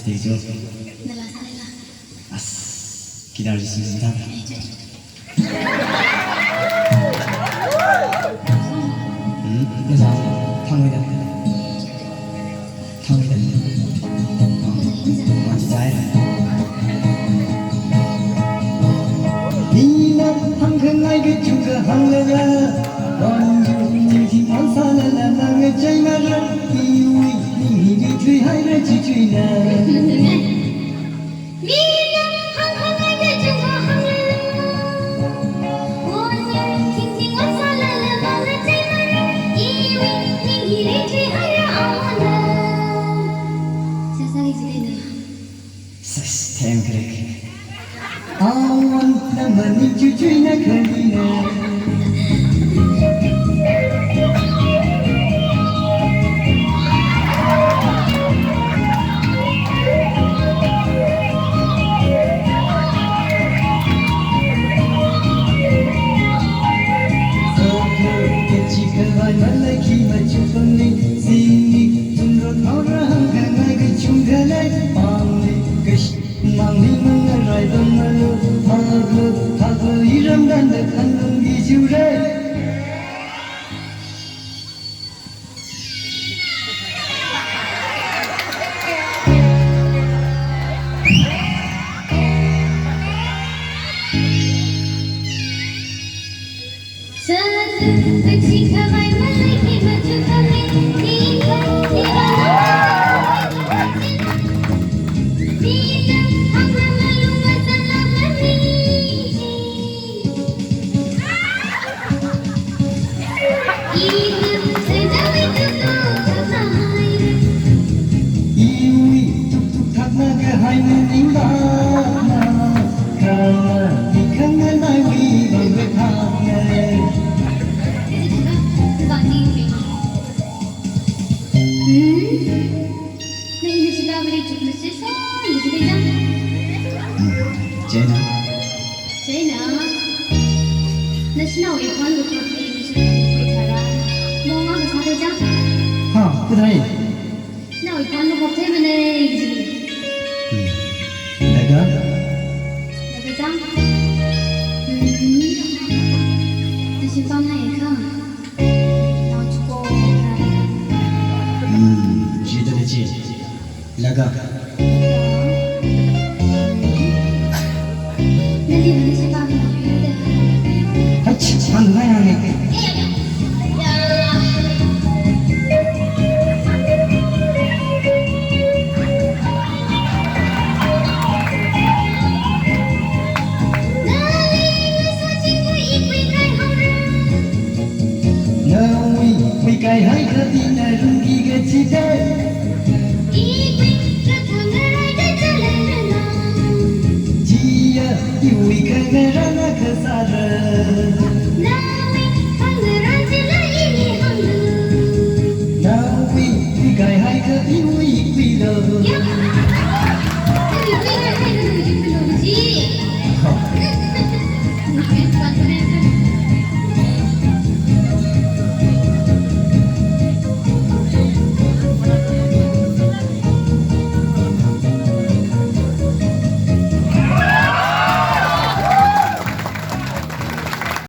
스테이지로 기다려주겠습니다. 그래서 탕후이다 진짜해. 니는 항상 나에게 축하하느라 원주님 원산을 나의 제마를 이위 니를 뒤하여 지주이나 Stem krik. Awan namani cucuina kalina. Kecikawan malaki macupani sini tunrot orang kangai kecunggalai pangli kesh mangli mengerai demalu hagu iram dan kandung dijurai. Jena, national icon look at the Vitara. Monga Saja? हाँ कुदाई. Now icon look at him and Lega. Lega? This is on my account. Now to go. Jida de ji. Lega. Cái hay cơ tin là rung kỳ cái chi thế. Chia yêu cái ra na cơ sa rồi.